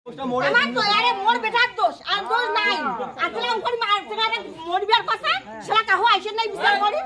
আমার তো আরে মোর বেটার দোষ আর দোষ নাই আসলে ওর মরিবার কথা সেটা কাহো আইছে নাই বিচার করে।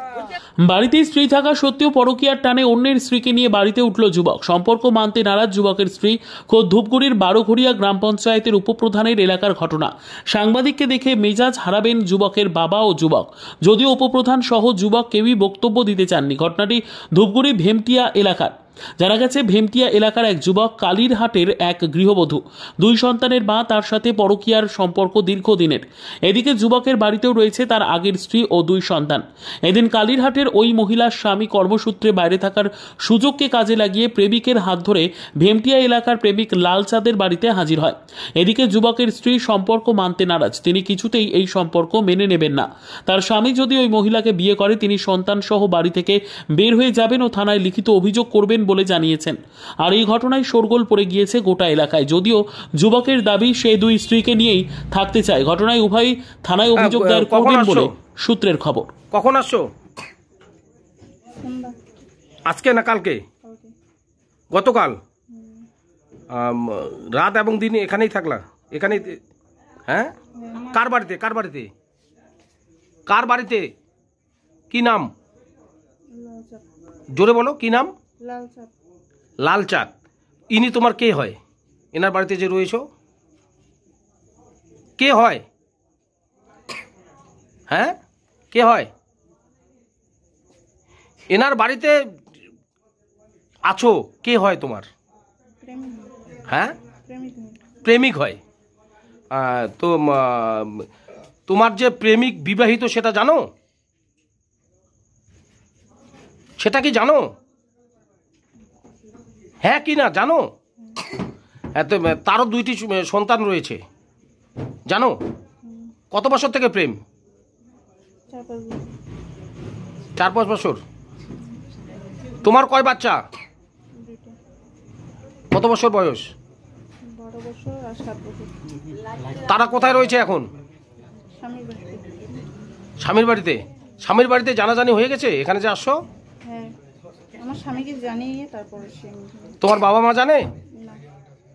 বাড়িতে স্ত্রী থাকা সত্ত্বেও পরকীয়ার টানে অন্যের স্ত্রীকে নিয়ে বাড়িতে উঠল যুবক। সম্পর্ক মানতে নারাজ যুবকের স্ত্রী। খোদ ধূপগুড়ির বারোঘড়িয়া গ্রাম পঞ্চায়েতের উপপ্রধানের এলাকার ঘটনা। সাংবাদিককে দেখে মেজাজ হারাবেন যুবকের বাবা ও যুবক। যদিও উপপ্রধান সহ যুবক কেউই বক্তব্য দিতে চাননি। ঘটনাটি ধূপগুড়ি ভেমটিয়া এলাকার। জানা গেছে, ভেমটিয়া এলাকার এক যুবক কালীরহাটের এক গৃহবধূ, 2 সন্তানের মা। তার সাথে পরকীয়ার সম্পর্ক দীর্ঘদিনের। এদিকে যুবকের বাড়িতেও রয়েছে তার আগের স্ত্রী ও 2 সন্তান। এদিন কালীরহাটের ওই মহিলার স্বামী কর্মসূত্রে বাইরে থাকার সুযোগকে কাজে লাগিয়ে প্রেমিকের হাত ধরে ভেমটিয়া এলাকার প্রেমিক লালচাঁদের বাড়িতে হাজির হয়। এদিকে যুবকের স্ত্রী সম্পর্ক মানতে নারাজ। তিনি কিছুতেই এই সম্পর্ক মেনে নেবেন না। তার স্বামী যদি ওই মহিলাকে বিয়ে করে, তিনি সন্তান সহ বাড়ি থেকে বের হয়ে যাবেন ও থানায় লিখিত অভিযোগ করবেন বলে জানিয়েছেন। আর এই ঘটনায় শোরগোল পড়ে গিয়েছে গোটা এলাকায়। যদিও যুবকের দাবি সে 2 স্ত্রীকে নিয়েই থাকতে চায়। ঘটনায় উভয় থানায় অভিযোগ দায়ের করবেন বলে সূত্রের খবর। কখন আসছো? আজকে না কালকে? গতকাল রাত এবং দিন এখানেই থাকলা? এখানেই? হ্যাঁ, কার বাড়িতে? কার বাড়িতে? কার বাড়িতে? কি নাম? জোরে বলো, কি নাম? লালচাঁদ। ইনি তোমার কে হয়? এনার বাড়িতে যে রয়েছো কে হয়? হ্যাঁ, কে হয়? এনার বাড়িতে আছো, কে হয় তোমার? হ্যাঁ, প্রেমিক হয়। তো তোমার যে প্রেমিক বিবাহিত সেটা জানো? সেটা কি জানো? হ্যাঁ কি না জানো? তারও 2টি সন্তান রয়েছে, জানো? কত বছর থেকে প্রেম? 4-5 বছর। তোমার কয় বাচ্চা? কত বছর বয়স? 12 বছর আর 7 বছর। তারা কোথায় রয়েছে এখন? স্বামীর বাড়িতে। স্বামীর বাড়িতে জানাজানি হয়ে গেছে এখানে যে আসছো? হ্যাঁ, আমার স্বামীকে জানিয়ে তারপরে সে। তোমার বাবা মা জানে? না।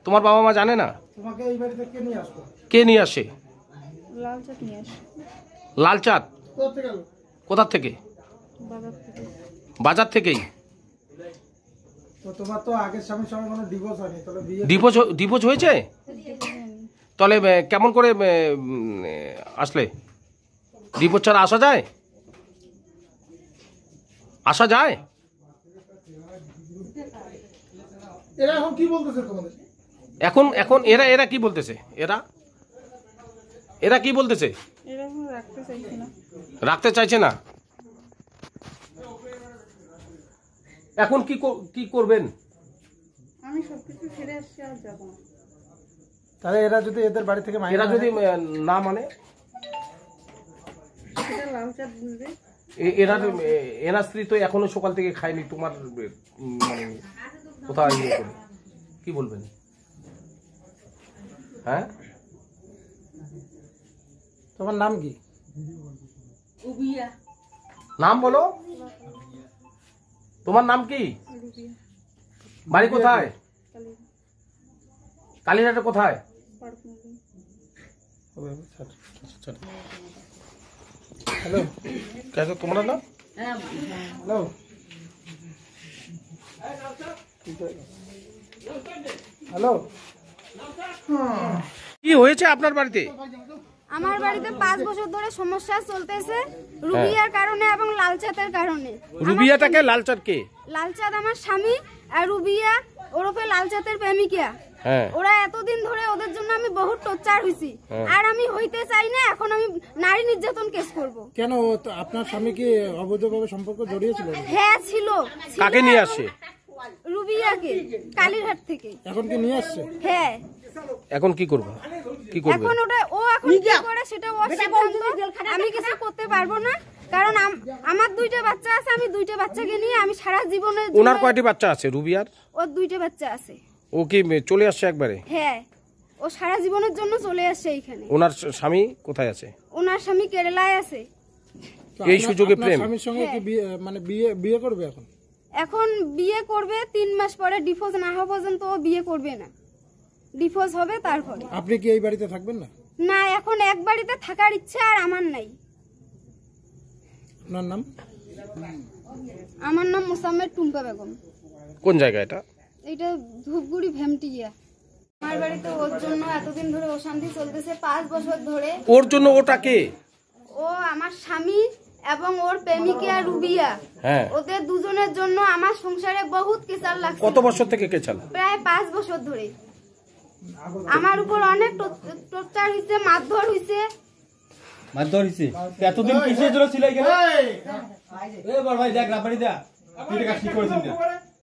তোমার বাবা মা জানে না? তোমাকে এই বাড়িতে কে নিয়ে আসলো? কে নিয়ে আসে? লালচাঁদ নিয়ে আসে। লালচাঁদ কোথা থেকে? বাজার থেকে। বাজার থেকেই। তো তোমার তো আগের স্বামীর সঙ্গে কোনো ডিভোর্স হয়নি, তাহলে বিয়ে ডিভোর্স হয়েছে? তাহলে কেমন করে আসলে? ডিভোর্স ছাড়া আসা যায়? আসা যায়? এরা এখন কি বলতেছে তোমাদের? এখন এরা কি বলতেছে? এরা কি বলতেছে? এরা এখন রাখতে চাইছে না। রাখতে চাইছে না। এখন কি করবেন? আমি সবকিছু ছেড়ে আসছি, আর যাব না। তাহলে এরা যদি এদের বাড়ি থেকে এরা যদি না মানে? সেটা লালচাঁদ বুঝবে। এরা স্ত্রী তো এখনো সকাল থেকে খায়নি। তোমার মানে কোথায় ইয়ে করে কি বলবেন? হ্যাঁ, তোমার নাম কি? নাম বলো। তোমার নাম কি? বাড়ি কোথায়? কালীরহাটে কোথায়? হ্যালো, कैसे তোমরা না? হ্যালো, হ্যালো, কি হয়েছে আপনার বাড়িতে? আমার বাড়িতে 5 বছর ধরে সমস্যা চলতেছে রুবিয়ার কারণে এবং লালচাঁদের কারণে। রুবিয়াটাকে? লালচাঁদ কে? লালচাঁদ আমার স্বামী, আর রুবিয়া ওরফে লালচাঁদের প্রেমিকা। হ্যাঁ, ওরা এতদিন ধরে ওদের জন্য আমি বহুত টর্চার হইছি, আর আমি হইতে চাই না। এখন আমি নারী নির্যাতন কেস করব। কেন? আপনার স্বামী কি অবৈধভাবে সম্পর্ক জড়িয়েছিল? হ্যাঁ ছিল। কাকে নিয়ে আসে? রুবিয়াকে কালীরহাট থেকে। এখন কি নিয়ে আসছে? হ্যাঁ। এখন কি করবে? এখন ও এখন কি করে সেটা ওর সিদ্ধান্ত। আমি কিছু করতে পারবো না, কারণ আমার 2টা বাচ্চা আছে। আমি 2টা বাচ্চাকে নিয়ে আমি সারা জীবনে। ওনার কয়টি বাচ্চা আছে? রুবিয়ার? ওর 2টা বাচ্চা আছে। ও কি চলে আসছে একবারে? হ্যাঁ, ও সারা জীবনের জন্য চলে আসছে এইখানে। ওনার স্বামী কোথায় আছে? ওনার স্বামী কেরালায় আছে। এই সুযোগে প্রেম? স্বামীর সঙ্গে কি মানে বিয়ে করবে? এখন বিয়ে করবে 3 মাস পরে। ডিভোর্স না হওয়া পর্যন্ত ও বিয়ে করবে না। ডিভোর্স হবে তারপরে। আপনি কি এই বাড়িতে থাকবেন না? না, এখন এক বাড়িতে থাকার ইচ্ছা আর আমার নাই। আপনার নাম? আমার নাম মোসাম্মেদ টুম্পা বেগম। কোন জায়গা এটা? এটা ধূপগুড়ি ভেমটিয়া। আমার বাড়িতে ওর জন্য এতদিন ধরে অশান্তি চলতেছে, 5 বছর ধরে। ওর জন্য ওটা কে? ও আমার স্বামী এবং ওর প্রেমিকা রুবিয়া। হ্যাঁ। ওদের দুজনের জন্য আমার সংসারে বহুত কেচাল লাগছে। কত বছর থেকে কেচাল? প্রায় 5 বছর ধরে আমার উপর অনেক টর্চার হইছে, মারধর হইছে। এতদিন কিসের জন্য ছিল এখানে? এ বড় ভাই দেখ রাবাড়ি দা তুই এটা কাজ ঠিক করেছিস না।